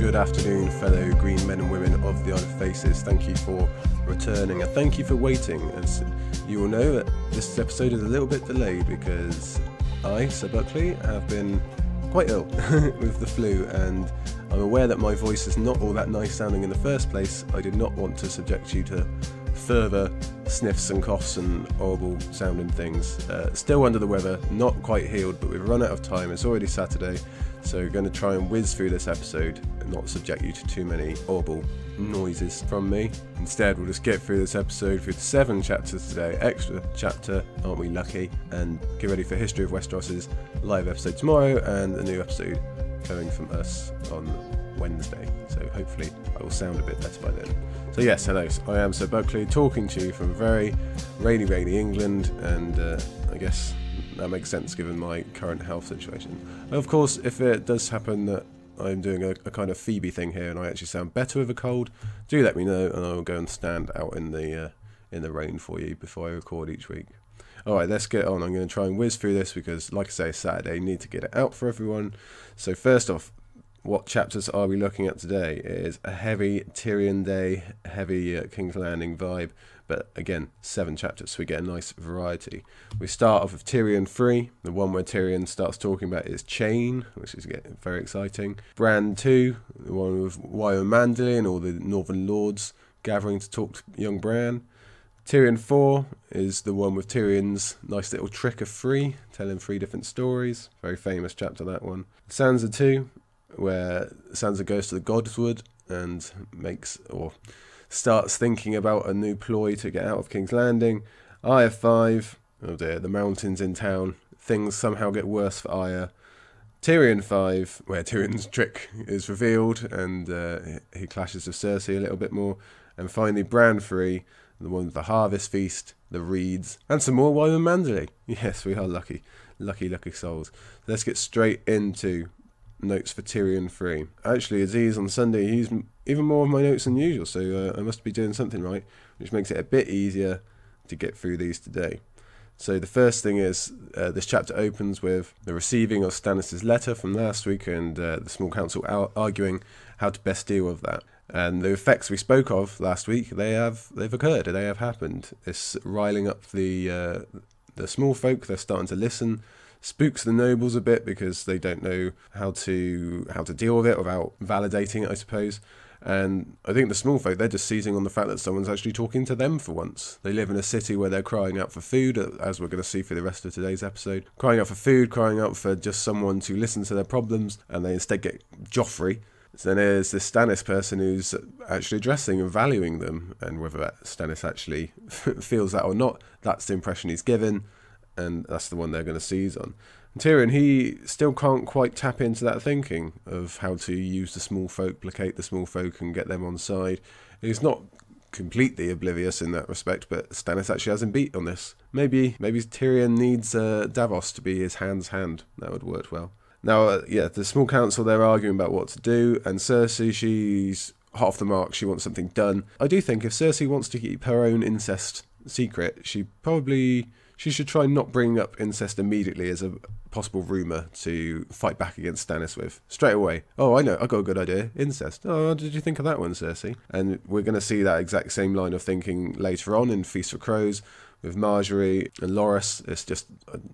good afternoon, fellow green men and women of the Isle of Faces. Thank you for returning and thank you for waiting. As you will know, that this episode is a little bit delayed because I, Sir Buckley, have been quite ill with the flu, and I'm aware that my voice is not all that nice sounding in the first place. I did not want to subject you to further sniffs and coughs and horrible sounding things. Still under the weather, not quite healed, but we've run out of time. It's already Saturday, so we're going to try and whiz through this episode and not subject you to too many horrible noises from me. Instead, we'll just get through this episode through the 7 chapters today. Extra chapter, aren't we lucky? And get ready for History of Westeros' live episode tomorrow and a new episode coming from us on Wednesday. So hopefully I will sound a bit better by then. So yes, hello, I am Sir Buckley, talking to you from very rainy England, and I guess that makes sense given my current health situation. Of course, if it does happen that I'm doing a kind of Phoebe thing here and I actually sound better with a cold, do let me know and I will go and stand out in the rain for you before I record each week. Alright, let's get on. I'm going to try and whiz through this because, like I say, Saturday, need to get it out for everyone. So first off, what chapters are we looking at today? It is a heavy Tyrion Day, heavy King's Landing vibe, but again, 7 chapters, so we get a nice variety. We start off with Tyrion III, the one where Tyrion starts talking about his chain, which is getting very exciting. Bran II, the one with Wyman Manderly and all the Northern Lords gathering to talk to young Bran. Tyrion IV is the one with Tyrion's nice little trick of 3, telling 3 different stories. Very famous chapter, that one. Sansa II, where Sansa goes to the Godswood and starts thinking about a new ploy to get out of King's Landing. Arya V, oh dear, the mountains in town. Things somehow get worse for Arya. Tyrion V, where Tyrion's trick is revealed and he clashes with Cersei a little bit more. And finally, Bran III, the one with the harvest feast, the reeds, and some more Wyman Manderly. Yes, we are lucky souls. Let's get straight into notes for Tyrion III. Actually, Aziz on Sunday used even more of my notes than usual, so I must be doing something right, which makes it a bit easier to get through these today. So the first thing is, this chapter opens with the receiving of Stannis' letter from last week and the small council arguing how to best deal with that. And the effects we spoke of last week, they've occurred, they have happened. It's riling up the small folk. They're starting to listen. Spooks the nobles a bit because they don't know how to deal with it without validating it, I suppose. And I think the small folk, they're just seizing on the fact that someone's actually talking to them for once. They live in a city where they're crying out for food, as we're going to see for the rest of today's episode. Crying out for food, crying out for just someone to listen to their problems, and they instead get Joffrey. So then there's this Stannis person who's actually addressing and valuing them, and whether that Stannis actually feels that or not, that's the impression he's given. And that's the one they're going to seize on. And Tyrion, he still can't quite tap into that thinking of how to use the small folk, placate the small folk and get them on side. He's not completely oblivious in that respect, but Stannis actually has him beat on this. Maybe Tyrion needs Davos to be his hand's hand. That would work well. Now, the small council, they're arguing about what to do, and Cersei, she's hot off the mark. She wants something done. I do think if Cersei wants to keep her own incest secret, she should try not bringing up incest immediately as a possible rumour to fight back against Stannis with. Straight away. Oh, I know, I got a good idea. Incest. Oh, what did you think of that one, Cersei? And we're going to see that exact same line of thinking later on in Feast for Crows with Marjorie and Loras. It's just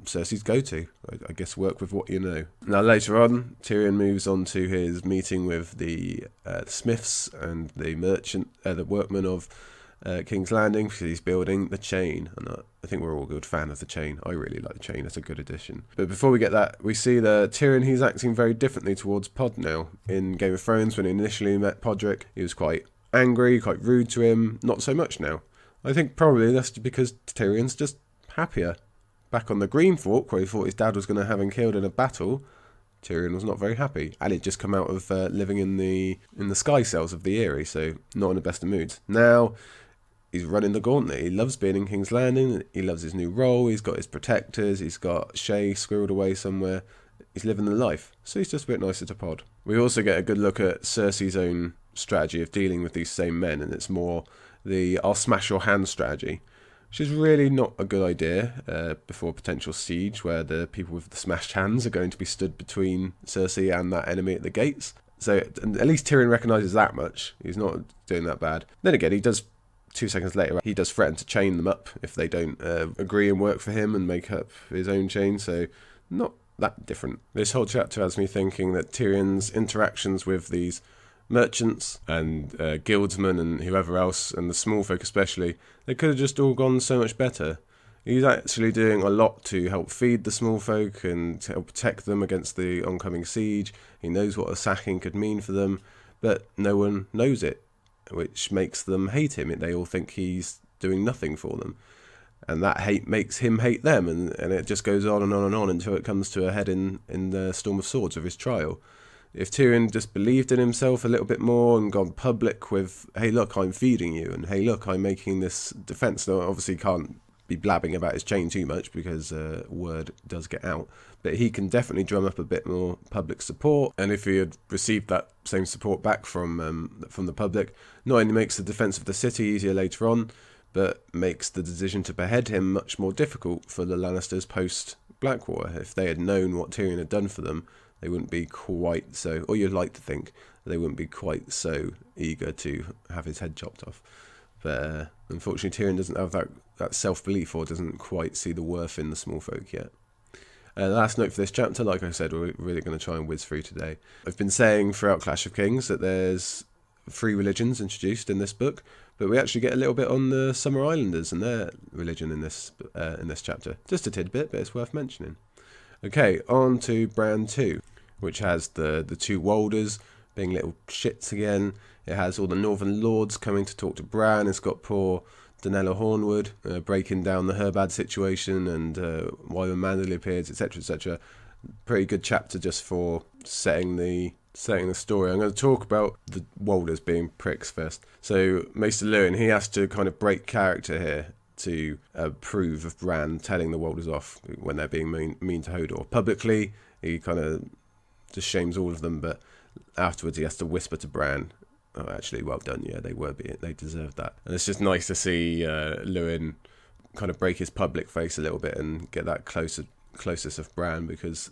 Cersei's go-to. I guess work with what you know. Now, later on, Tyrion moves on to his meeting with the smiths and the workmen of King's Landing, because he's building the chain, and I think we're all a good fan of the chain. I really like the chain, it's a good addition. But before we get that, we see that Tyrion, he's acting very differently towards Pod now. In Game of Thrones, when he initially met Podrick, he was quite angry, quite rude to him. Not so much now. I think probably that's because Tyrion's just happier. Back on the Green Fork, where he thought his dad was going to have him killed in a battle, Tyrion was not very happy, and he'd just come out of living in the sky cells of the Eyrie, so not in the best of moods. Now he's running the gauntlet. He loves being in King's Landing. He loves his new role. He's got his protectors. He's got Shay squirreled away somewhere. He's living the life. So he's just a bit nicer to Pod. We also get a good look at Cersei's own strategy of dealing with these same men, and it's more the I'll smash your hand strategy, which is really not a good idea before a potential siege where the people with the smashed hands are going to be stood between Cersei and that enemy at the gates. So at least Tyrion recognises that much. He's not doing that bad. Then again, he does, 2 seconds later, he does threaten to chain them up if they don't agree and work for him and make up his own chain. So not that different. This whole chapter has me thinking that Tyrion's interactions with these merchants and guildsmen and whoever else, and the small folk especially, they could have just all gone so much better. He's actually doing a lot to help feed the small folk and to help protect them against the oncoming siege. He knows what a sacking could mean for them, but no one knows it, which makes them hate him. They all think he's doing nothing for them. And that hate makes him hate them, and it just goes on and on and on until it comes to a head in the Storm of Swords of his trial. If Tyrion just believed in himself a little bit more and gone public with, hey look, I'm feeding you, and hey look, I'm making this defence. Now obviously he can't be blabbing about his chain too much because word does get out, but he can definitely drum up a bit more public support. And if he had received that same support back from the public, not only makes the defence of the city easier later on, but makes the decision to behead him much more difficult for the Lannisters post Blackwater. If they had known what Tyrion had done for them, they wouldn't be quite so, or you'd like to think, they wouldn't be quite so eager to have his head chopped off. But unfortunately Tyrion doesn't have that self-belief, or doesn't quite see the worth in the small folk yet. Last note for this chapter, like I said, we're really going to try and whiz through today. I've been saying throughout Clash of Kings that there's 3 religions introduced in this book, but we actually get a little bit on the Summer Islanders and their religion in this chapter. Just a tidbit, but it's worth mentioning. Okay, on to Bran II, which has the 2 Walders being little shits again. It has all the Northern Lords coming to talk to Bran. It's got poor Donella Hornwood breaking down the Herbad situation, and Wyman Manderly appears, etc., etc. Pretty good chapter just for setting the story. I'm going to talk about the Walders being pricks first. So Maester Lewin, he has to kind of break character here to approve of Bran telling the Walders off when they're being mean to Hodor. Publicly, he kind of just shames all of them, but afterwards he has to whisper to Bran, oh, actually, well done, yeah, they deserved that. And it's just nice to see Lewin kind of break his public face a little bit and get that closest of Bran, because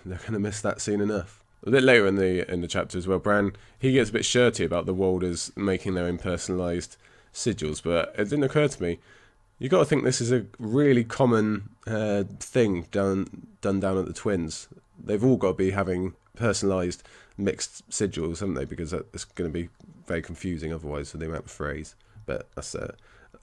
they're going to miss that scene enough. A bit later in the chapter as well, Bran, he gets a bit shirty about the Walders making their own personalised sigils, but it didn't occur to me, you got to think this is a really common thing done down at the Twins. They've all got to be having personalised mixed sigils, haven't they? Because it's going to be very confusing otherwise with the amount of phrase. But that's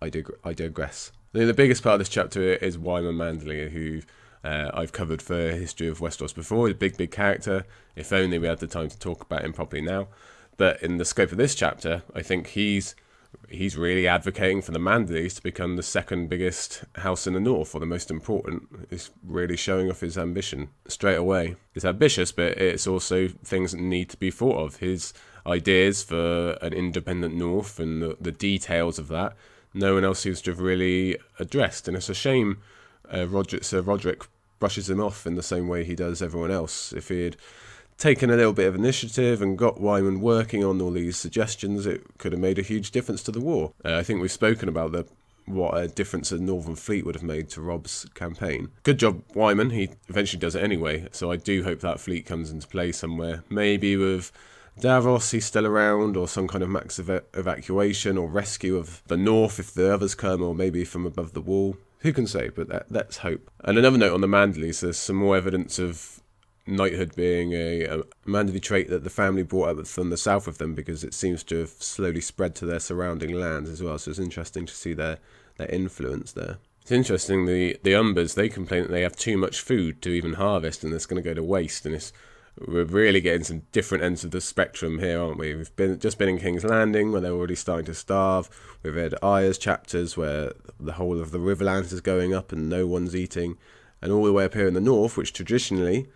I digress. The biggest part of this chapter is Wyman Manderly, who I've covered for History of Westeros before. He's a big character. If only we had the time to talk about him properly now. But in the scope of this chapter, I think he's really advocating for the Manderlys to become the second biggest house in the north, or the most important. He's really showing off his ambition straight away. It's ambitious, but it's also things that need to be thought of. His ideas for an independent north and the details of that, no one else seems to have really addressed. And it's a shame Sir Roderick brushes him off in the same way he does everyone else. If he had taken a little bit of initiative and got Wyman working on all these suggestions, it could have made a huge difference to the war. I think we've spoken about what a difference a Northern fleet would have made to Robb's campaign. Good job, Wyman. He eventually does it anyway, so I do hope that fleet comes into play somewhere. Maybe with Davos, he's still around, or some kind of max evacuation or rescue of the North if the others come, or maybe from above the wall. Who can say, but let's hope. And another note on the Manderlys, there's some more evidence of knighthood being a Manderly trait that the family brought up from the south with them, because it seems to have slowly spread to their surrounding lands as well. So it's interesting to see their influence there. It's interesting, the Umbers, they complain that they have too much food to even harvest, and it's going to go to waste. And we're really getting some different ends of the spectrum here, aren't we? We've just been in King's Landing, where they're already starting to starve. We've had Arya's chapters, where the whole of the Riverlands is going up and no one's eating. And all the way up here in the north, which traditionally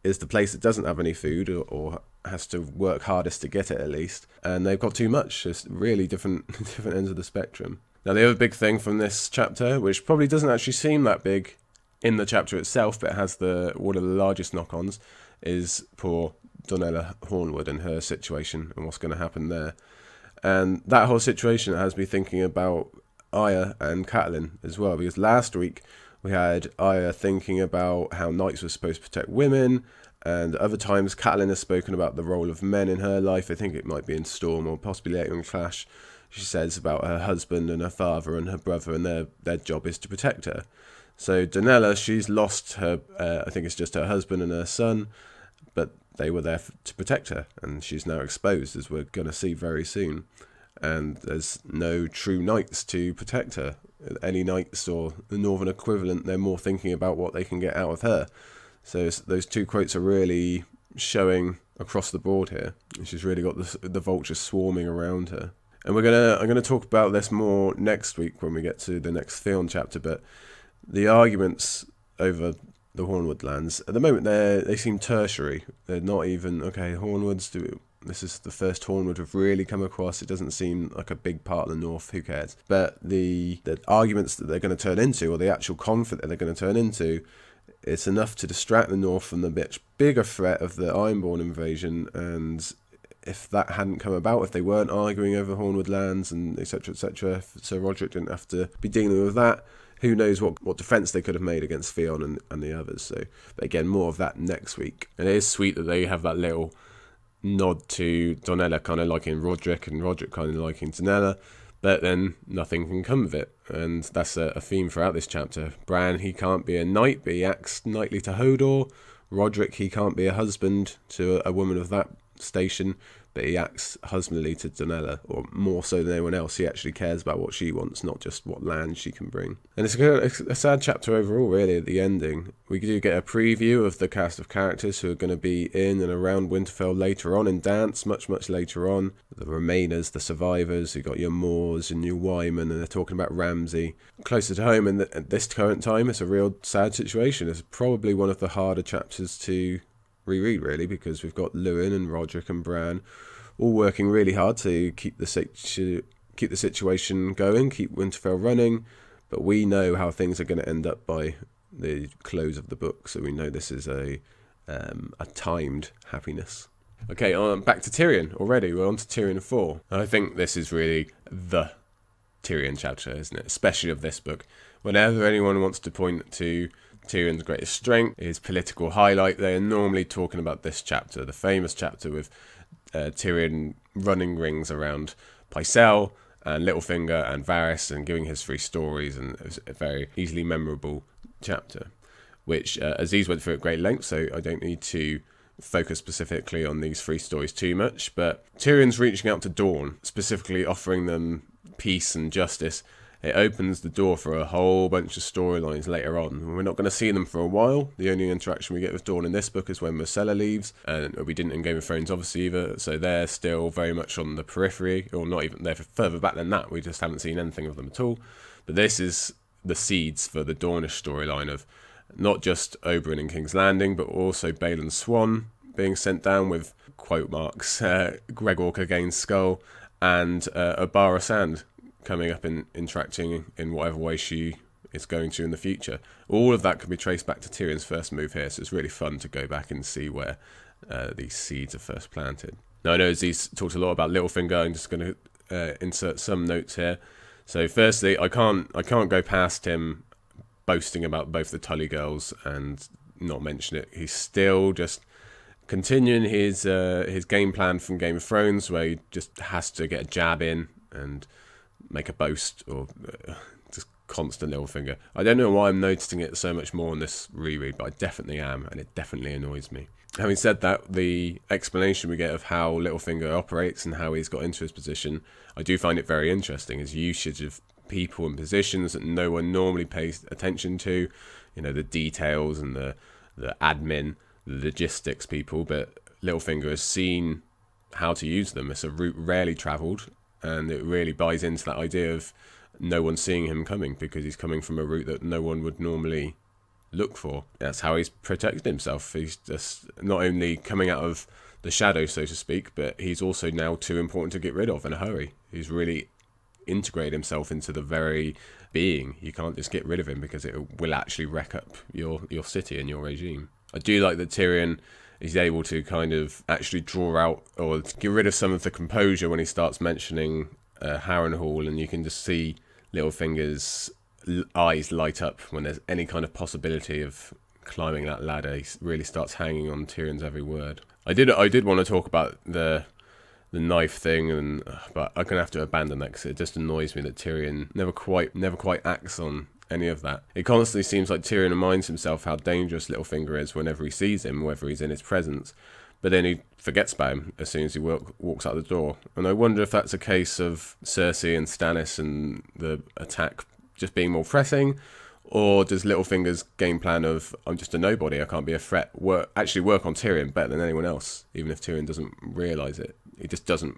is the place that doesn't have any food, or has to work hardest to get it at least, and they've got too much. It's really different ends of the spectrum. Now the other big thing from this chapter, which probably doesn't actually seem that big in the chapter itself, but has one of the largest knock-ons, is poor Donella Hornwood and her situation and what's going to happen there. And that whole situation has me thinking about Arya and Catelyn as well, because last week we had Arya thinking about how knights were supposed to protect women, And other times, Catelyn has spoken about the role of men in her life. I think it might be in Storm or possibly later in Clash. She says about her husband and her father and her brother, and their job is to protect her. So Donella, she's lost her, I think it's just her husband and her son, but they were there to protect her, and she's now exposed, as we're going to see very soon. And there's no true knights to protect her. Any knights or the northern equivalent, they're more thinking about what they can get out of her. So those two quotes are really showing across the board here. She's really got the vultures swarming around her. And I'm gonna talk about this more next week when we get to the next Theon chapter. But the arguments over the Hornwood lands at the moment, they seem tertiary. They're not even okay. Hornwoods, this is the first Hornwood we've really come across. It doesn't seem like a big part of the North. Who cares? But the arguments that they're going to turn into, or the actual conflict that they're going to turn into, it's enough to distract the North from the much bigger threat of the Ironborn invasion. And if that hadn't come about, if they weren't arguing over Hornwood lands and etc., if Sir Roderick didn't have to be dealing with that, who knows what defence they could have made against Theon and the others. So, but again, more of that next week. And it is sweet that they have that little nod to Donella kind of liking Roderick and Roderick kind of liking Donella, but then nothing can come of it. And that's a theme throughout this chapter. Bran, he can't be a knight, but he acts knightly to Hodor. Roderick, he can't be a husband to a woman of that station, but he acts husbandly to Donella, or more so than anyone else. He actually cares about what she wants, not just what land she can bring. And it's a sad chapter overall, really, at the ending. We do get a preview of the cast of characters who are going to be in and around Winterfell later on in Dance, much later on. The Remainers, the survivors, who got your Moors and your Wyman, and they're talking about Ramsay. Closer to home, and at this current time, it's a real sad situation. It's probably one of the harder chapters to reread, really, because we've got Lewin and Roderick and Bran all working really hard to keep the situation going, keep Winterfell running, but we know how things are going to end up by the close of the book, so we know this is a timed happiness. Okay, back to Tyrion already. We're on to Tyrion IV. I think this is really the Tyrion chapter, isn't it? Especially of this book. Whenever anyone wants to point to Tyrion's greatest strength, his political highlight, they are normally talking about this chapter, the famous chapter with Tyrion running rings around Pycelle and Littlefinger and Varys and giving his 3 stories, and it was a very easily memorable chapter, which Aziz went through at great length, so I don't need to focus specifically on these 3 stories too much. But Tyrion's reaching out to Dorne, specifically offering them peace and justice. It opens the door for a whole bunch of storylines later on. We're not going to see them for a while. The only interaction we get with Dorne in this book is when Myrcella leaves, and we didn't in Game of Thrones obviously either, so they're still very much on the periphery, or not even, they're further back than that. We just haven't seen anything of them at all. But this is the seeds for the Dornish storyline of not just Oberyn in King's Landing, but also Balon Swan being sent down with, quote marks, Gregor Clegane's skull, and Obara Sand coming up and interacting in whatever way she is going to in the future. All of that can be traced back to Tyrion's first move here, so it's really fun to go back and see where these seeds are first planted. Now, I know Aziz talked a lot about Littlefinger. I'm just going to insert some notes here. So firstly, I can't go past him boasting about both the Tully girls and not mention it. He's still just continuing his game plan from Game of Thrones, where he just has to get a jab in and make a boast, or just constant Littlefinger. I don't know why I'm noticing it so much more in this reread, but I definitely am, and it definitely annoys me. Having said that, the explanation we get of how Littlefinger operates and how he's got into his position, I do find it very interesting. His usage of people and positions that no one normally pays attention to, you know, the details and the admin, the logistics people, but Littlefinger has seen how to use them. It's a route rarely travelled, and it really buys into that idea of no one seeing him coming, because he's coming from a route that no one would normally look for. That's how he's protected himself. He's just not only coming out of the shadow, so to speak, but he's also now too important to get rid of in a hurry. He's really integrated himself into the very being. You can't just get rid of him, because it will actually wreck up your city and your regime. I do like that Tyrion is able to kind of actually draw out or get rid of some of the composure when he starts mentioning Harrenhal, and you can just see Littlefinger's eyes light up when there's any kind of possibility of climbing that ladder. He really starts hanging on Tyrion's every word. I did want to talk about the knife thing, but I'm gonna have to abandon that because it just annoys me that Tyrion never quite acts on any of that. It constantly seems like Tyrion reminds himself how dangerous Littlefinger is whenever he sees him, whether he's in his presence, but then he forgets about him as soon as he walks out the door. And I wonder if that's a case of Cersei and Stannis and the attack just being more pressing, or does Littlefinger's game plan of I'm just a nobody, I can't be a threat, actually work on Tyrion better than anyone else, even if Tyrion doesn't realise it. He just doesn't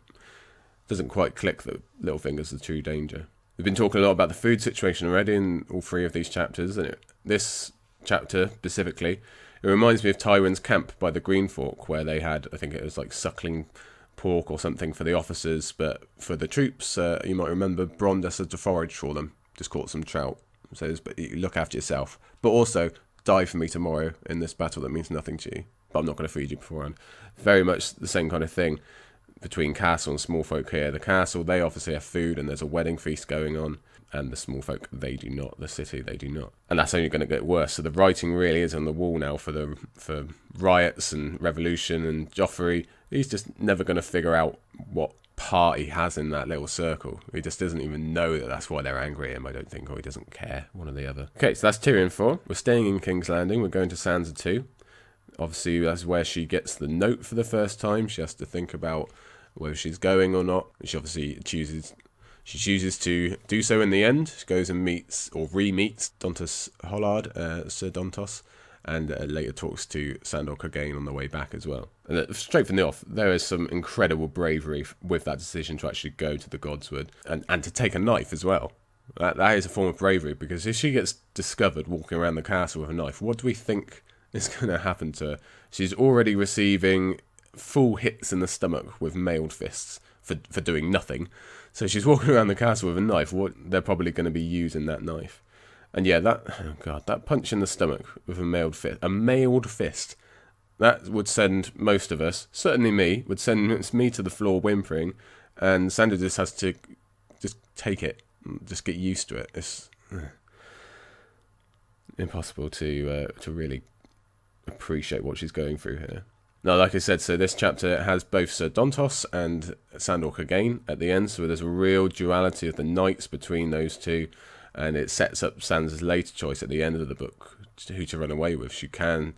quite click that Littlefinger's the true danger. We've been talking a lot about the food situation already in all three of these chapters, and this chapter specifically, it reminds me of Tywin's camp by the Green Fork, where they had, I think it was like suckling pork or something for the officers, but for the troops, you might remember, Bronn just had to forage for them, just caught some trout. So but you look after yourself, but also die for me tomorrow in this battle that means nothing to you, but I'm not going to feed you beforehand. Very much the same kind of thing between castle and small folk here. The castle, they obviously have food and there's a wedding feast going on, and the small folk, they do not. The city, they do not, and that's only going to get worse. So the writing really is on the wall now for riots and revolution, and Joffrey, he's just never going to figure out what part he has in that little circle. He just doesn't even know that that's why they're angry at him, I don't think, or he doesn't care, one or the other. Okay, so that's Tyrion IV. We're staying in King's Landing. We're going to Sansa II. Obviously, that's where she gets the note for the first time. She has to think about whether she's going or not. She obviously chooses to do so in the end. She goes and meets, or re-meets, Dontos Hollard, Sir Dontos, and later talks to Sandor Clegane on the way back as well. And straight from the off, there is some incredible bravery with that decision to actually go to the Godswood and to take a knife as well. That is a form of bravery, because if she gets discovered walking around the castle with a knife, what do we think is going to happen to her? She's already receiving full hits in the stomach with mailed fists for doing nothing. So she's walking around the castle with a knife. They're probably going to be using that knife. And yeah, that punch in the stomach with a mailed fist, that would send most of us, certainly me, would send me to the floor whimpering, and Sandra just has to just take it, just get used to it. It's impossible to really appreciate what she's going through here. Now, like I said, so this chapter has both Sir Dontos and Sandor Clegane at the end, so there's a real duality of the knights between those two, and it sets up Sansa's later choice at the end of the book, who to run away with. She can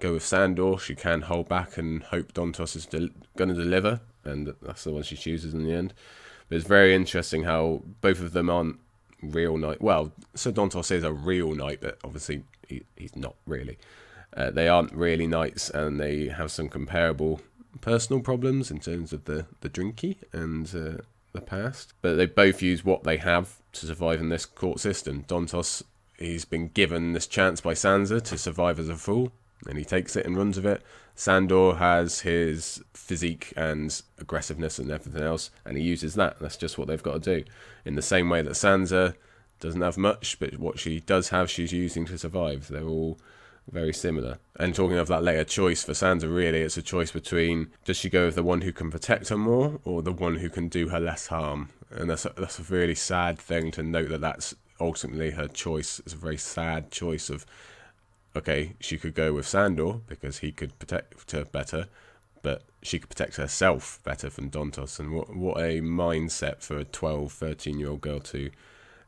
go with Sandor, she can hold back and hope Dontos is going to deliver, and that's the one she chooses in the end. But it's very interesting how both of them aren't real knights. Well, Sir Dontos is a real knight, but obviously he's not really. They aren't really knights, and they have some comparable personal problems in terms of the drinky and the past. But they both use what they have to survive in this court system. Dontos, he's been given this chance by Sansa to survive as a fool, and he takes it and runs with it. Sandor has his physique and aggressiveness and everything else, and he uses that. That's just what they've got to do. In the same way that Sansa doesn't have much, but what she does have, she's using to survive. They're all very similar. And talking of that later choice for Sansa, really, it's a choice between, does she go with the one who can protect her more, or the one who can do her less harm? And that's a really sad thing to note, that's ultimately her choice. It's a very sad choice of, okay, she could go with Sandor because he could protect her better, but she could protect herself better from Dontos. And what a mindset for a 12, 13-year-old girl to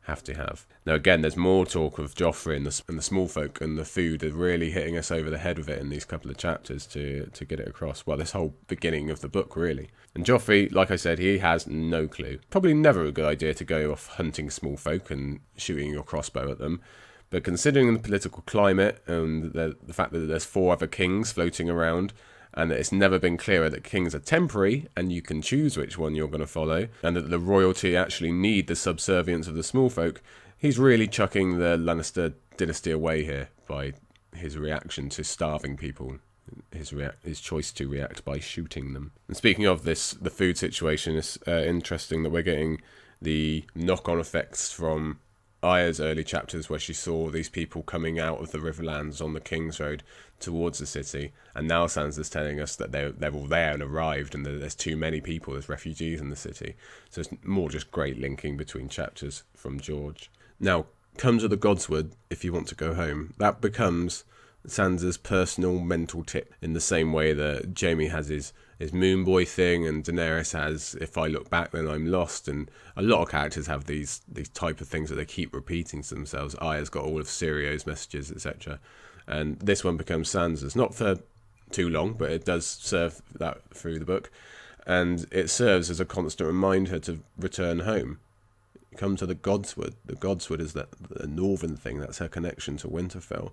have. Now again, there's more talk of Joffrey and the small folk, and the food are really hitting us over the head with it in these couple of chapters to get it across. Well, this whole beginning of the book, really. And Joffrey, like I said, he has no clue. Probably never a good idea to go off hunting small folk and shooting your crossbow at them. But considering the political climate and the fact that there's 4 other kings floating around, and that it's never been clearer that kings are temporary and you can choose which one you're going to follow, and that the royalty actually need the subservience of the small folk, he's really chucking the Lannister dynasty away here by his reaction to starving people, his choice to react by shooting them. And speaking of this, the food situation, is interesting that we're getting the knock-on effects from Arya's early chapters, where she saw these people coming out of the Riverlands on the King's Road towards the city, and now Sansa's telling us that they're all there and arrived, and that there's too many people, there's refugees in the city. So it's more just great linking between chapters from George. Now, come to the Godswood if you want to go home. That becomes Sansa's personal mental tip, in the same way that Jaime has his moon boy thing, and Daenerys has, if I look back then I'm lost, and a lot of characters have these type of things that they keep repeating to themselves. Arya's got all of Syrio's messages, etc. And this one becomes Sansa's, not for too long, but it does serve that through the book, and it serves as a constant reminder to return home. Come to the Godswood. The Godswood is the northern thing. That's her connection to Winterfell.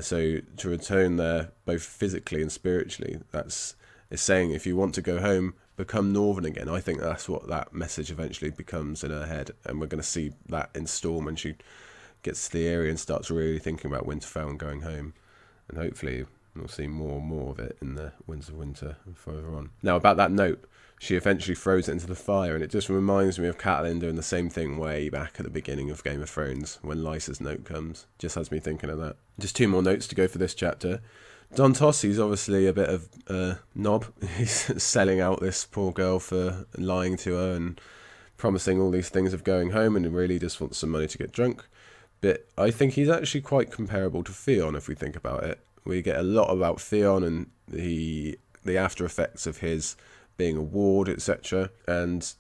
So to return there, both physically and spiritually, it's saying if you want to go home, become northern again. I think that's what that message eventually becomes in her head, and we're going to see that in Storm when she gets to the area and starts really thinking about Winterfell and going home. And hopefully we'll see more and more of it in the Winds of Winter and further on. Now, about that note, she eventually throws it into the fire, and it just reminds me of Catelyn doing the same thing way back at the beginning of Game of Thrones when Lysa's note comes. Just has me thinking of that. Just 2 more notes to go for this chapter. Dontos, he's obviously a bit of a knob. He's selling out this poor girl for lying to her and promising all these things of going home, and he really just wants some money to get drunk. But I think he's actually quite comparable to Theon if we think about it. We get a lot about Theon and the after effects of his being a ward, etc. And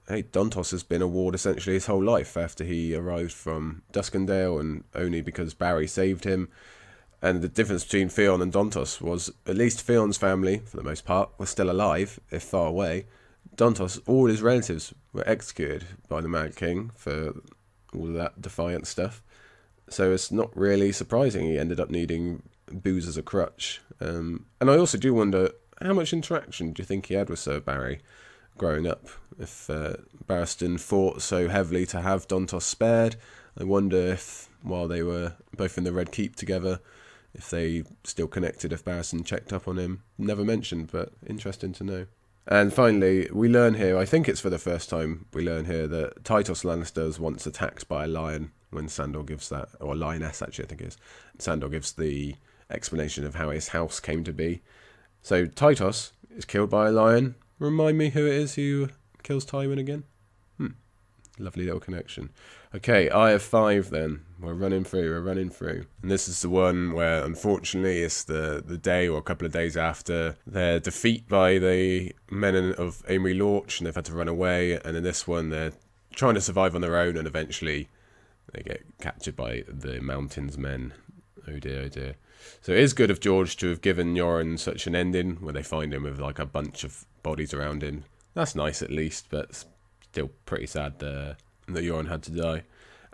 hey, Dontos has been a ward essentially his whole life after he arrived from Duskendale, and only because Barry saved him. And the difference between Theon and Dontos was, at least Theon's family, for the most part, was still alive, if far away. Dontos, all his relatives were executed by the Mad King for all of that defiant stuff. So it's not really surprising he ended up needing booze as a crutch. And I also do wonder, how much interaction do you think he had with Sir Barry growing up? If Barristan fought so heavily to have Dontos spared, I wonder if, while they were both in the Red Keep together, if they still connected, if Barristan checked up on him. Never mentioned, but interesting to know. And finally, we learn here, I think it's for the first time, we learn here that Tytos Lannister was once attacked by a lion when Sandor gives that, or a lioness actually I think it is. Sandor gives the explanation of how his house came to be. So Tytos is killed by a lion. Remind me who it is who kills Tywin again? Lovely little connection. Okay, Arya V then. We're running through. And this is the one where, unfortunately, it's the day or a couple of days after their defeat by the men of Amory Lorch, and they've had to run away. And in this one, they're trying to survive on their own, and eventually they get captured by the Mountain's men. Oh dear, oh dear. So it is good of George to have given Yoren such an ending, where they find him with like a bunch of bodies around him. That's nice at least, but still pretty sad that Yoren had to die.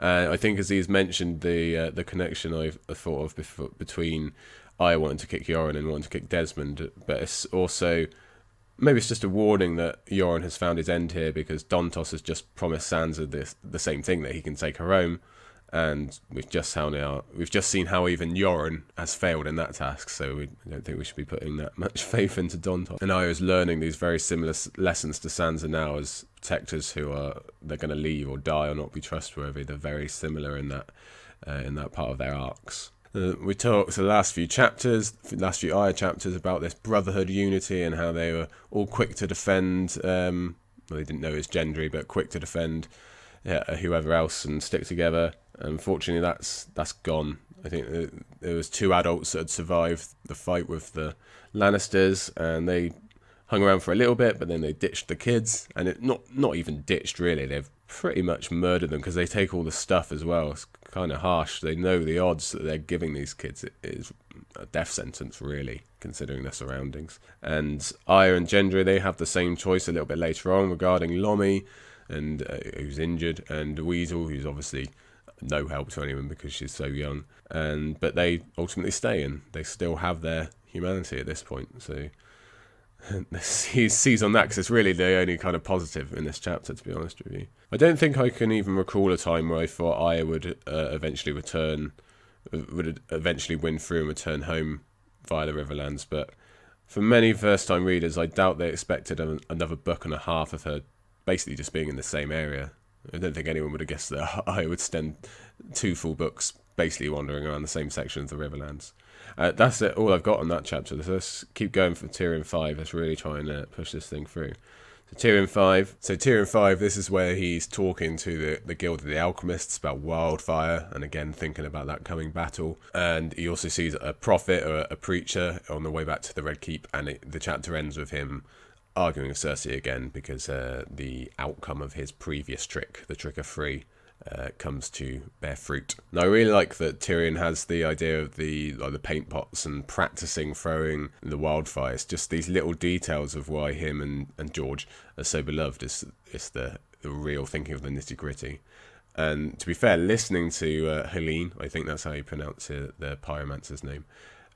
I think, as he's mentioned, the connection I thought of between Arya wanting to kick Yoren and wanting to kick Desmond, but it's also, maybe it's just a warning that Yoren has found his end here, because Dontos has just promised Sansa the same thing, that he can take her home, and we've just seen how even Yoren has failed in that task, so I don't think we should be putting that much faith into Dontos. And Arya is learning these very similar lessons to Sansa now as protectors who they're going to leave or die or not be trustworthy. They're very similar in that part of their arcs. We talked the last few Arya chapters about this brotherhood unity and how they were all quick to defend, well, they didn't know his gendry, but quick to defend whoever else and stick together. Unfortunately, that's gone. I think there was 2 adults that had survived the fight with the Lannisters, and they hung around for a little bit, but then they ditched the kids, and not even ditched really. They've pretty much murdered them because they take all the stuff as well. It's kind of harsh. They know the odds that they're giving these kids is a death sentence, really, considering their surroundings. And Arya and Gendry, they have the same choice a little bit later on regarding Lomi, and who's injured, and Weasel, who's obviously no help to anyone because she's so young. But they ultimately stay, and they still have their humanity at this point. So he sees on that, because it's really the only kind of positive in this chapter, to be honest with you. I don't think I can even recall a time where I thought Arya would eventually win through and return home via the Riverlands. But for many first-time readers, I doubt they expected another book and a half of her basically just being in the same area. I don't think anyone would have guessed that I would spend 2 full books basically wandering around the same section of the Riverlands. That's it, all I've got on that chapter. Let's keep going for Tyrion V. Let's really try and push this thing through. So Tyrion V, this is where he's talking to the Guild of the Alchemists about wildfire, and again thinking about that coming battle. And he also sees a prophet or a preacher on the way back to the Red Keep, and the chapter ends with him arguing with Cersei again because the outcome of his previous trick, the trick of free, comes to bear fruit. Now I really like that Tyrion has the idea of the paint pots and practicing throwing the wildfires. Just these little details of why him and George are so beloved is the real thinking of the nitty gritty. And to be fair, listening to Helene, I think that's how you pronounce the pyromancer's name,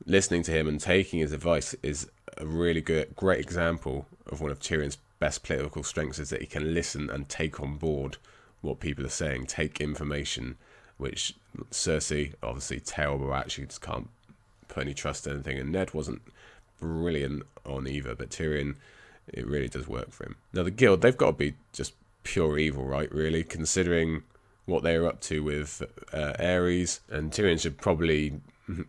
listening to him and taking his advice is a really great example of one of Tyrion's best political strengths, is that he can listen and take on board what people are saying, take information, which Cersei, obviously terrible attitude, just can't put any trust in anything, and Ned wasn't brilliant on either, but Tyrion, it really does work for him. Now the Guild, they've got to be just pure evil, right, really, considering what they're up to with Ares, and Tyrion should probably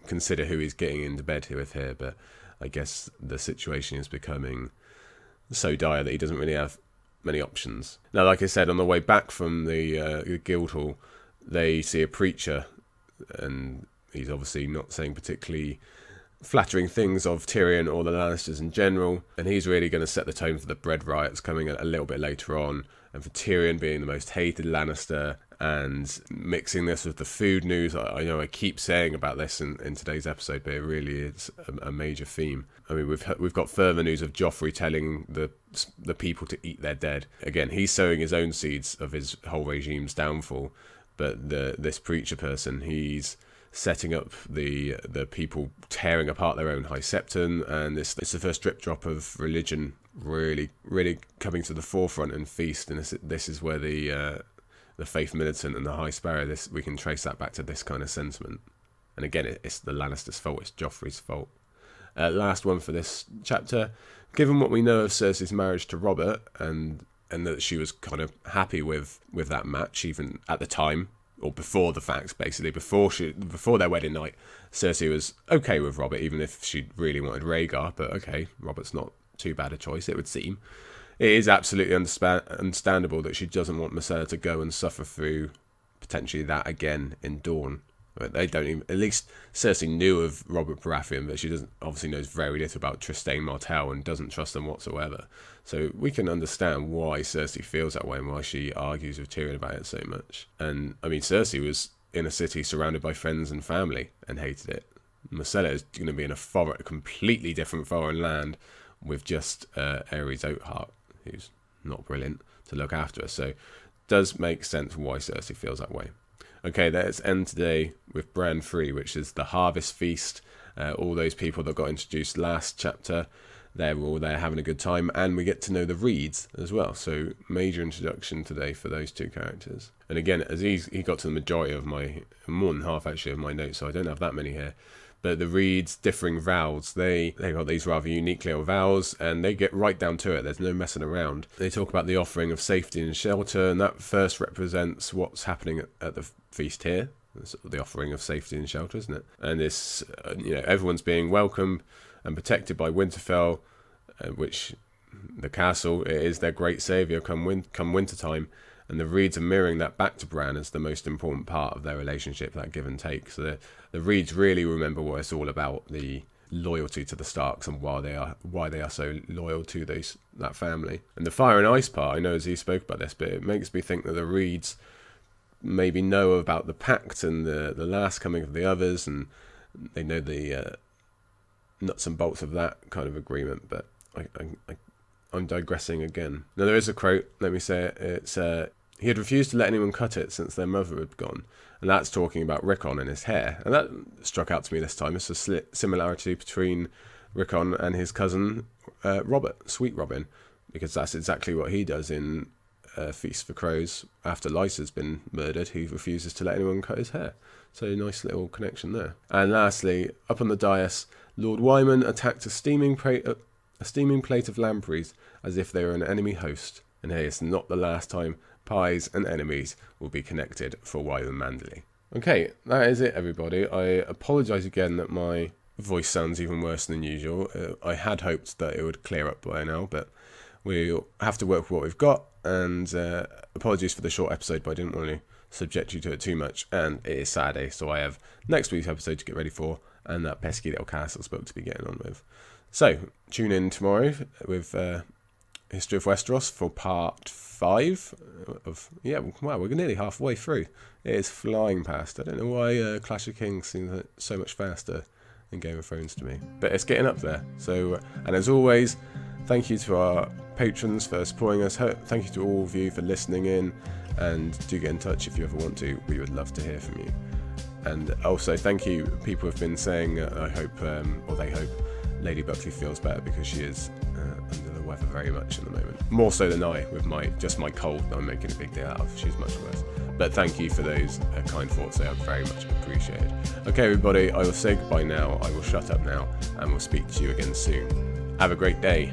consider who he's getting into bed with here, but I guess the situation is becoming so dire that he doesn't really have many options. Now, like I said, on the way back from the Guildhall, they see a preacher, and he's obviously not saying particularly flattering things of Tyrion or the Lannisters in general, and he's really going to set the tone for the bread riots coming a little bit later on, and for Tyrion being the most hated Lannister, and mixing this with the food news. I know I keep saying about this in today's episode, but it really is a major theme. I mean, we've got further news of Joffrey telling the people to eat their dead. Again, he's sowing his own seeds of his whole regime's downfall, but this preacher person, he's setting up the people tearing apart their own High Septon, and it's the first drip drop of religion really coming to the forefront in Feast, and this is where the Faith Militant and the High Sparrow, we can trace that back to this kind of sentiment. And again, it's the Lannisters' fault, it's Joffrey's fault. Last one for this chapter. Given what we know of Cersei's marriage to Robert, and that she was kind of happy with that match, even at the time, or before the fact, basically, before their wedding night, Cersei was okay with Robert, even if she really wanted Rhaegar, but okay, Robert's not too bad a choice, it would seem. It is absolutely understandable that she doesn't want Myrcella to go and suffer through potentially that again in Dawn. But they don't even, at least Cersei knew of Robert Baratheon, but she obviously knows very little about Trystane Martell and doesn't trust them whatsoever. So we can understand why Cersei feels that way and why she argues with Tyrion about it so much. And I mean, Cersei was in a city surrounded by friends and family and hated it. Myrcella is going to be in a completely different foreign land with just Aerys Oatheart, who's not brilliant to look after her. So it does make sense why Cersei feels that way. Okay, let's end today with Bran III, which is the Harvest Feast. All those people that got introduced last chapter, they're all there having a good time, and we get to know the Reeds as well. So major introduction today for those two characters. And again, as he got to the majority of more than half actually of my notes, so I don't have that many here. But the Reeds' differing vows, they got these rather unique little vows, and they get right down to it. There's no messing around. They talk about the offering of safety and shelter, and that first represents what's happening at the feast here. It's the offering of safety and shelter, isn't it? And this, everyone's being welcomed and protected by Winterfell, which the castle, it is their great saviour come wintertime. And the Reeds are mirroring that back to Bran as the most important part of their relationship, that give and take. So the Reeds really remember what it's all about, the loyalty to the Starks and why they are so loyal to that family. And the fire and ice part, I know as he spoke about this, but it makes me think that the Reeds maybe know about the pact and the last coming of the others, and they know the nuts and bolts of that kind of agreement. But I'm digressing again. Now there is a quote, let me say it. It's he had refused to let anyone cut it since their mother had gone, and that's talking about Rickon and his hair. And that struck out to me this time. It's a similarity between Rickon and his cousin Robert, Sweet Robin, because that's exactly what he does in Feast for Crows. After Lysa's been murdered, he refuses to let anyone cut his hair. So nice little connection there. And lastly, up on the dais, Lord Wyman attacked a steaming plate of lampreys as if they were an enemy host. And hey, it's not the last time pies and enemies will be connected for Wyman Manderly. Okay, that is it, everybody. I apologise again that my voice sounds even worse than usual. I had hoped that it would clear up by now, but we'll have to work with what we've got, and apologies for the short episode, but I didn't want to subject you to it too much, and it is Saturday, so I have next week's episode to get ready for, and that pesky little castle's book to be getting on with. So, tune in tomorrow with History of Westeros for part 5 of, wow, we're nearly halfway through. It is flying past. I don't know why Clash of Kings seems so much faster than Game of Thrones to me, but it's getting up there. So, and as always, thank you to our patrons for supporting us. Thank you to all of you for listening in, and do get in touch if you ever want to. We would love to hear from you. And also, thank you. People have been saying, I hope, or they hope, Lady Buckley feels better, because she is under the weather very much at the moment. More so than I, with my cold that I'm making a big deal out of. She's much worse. But thank you for those kind thoughts. They are very much appreciated. Okay, everybody, I will say goodbye now. I will shut up now, and we'll speak to you again soon. Have a great day.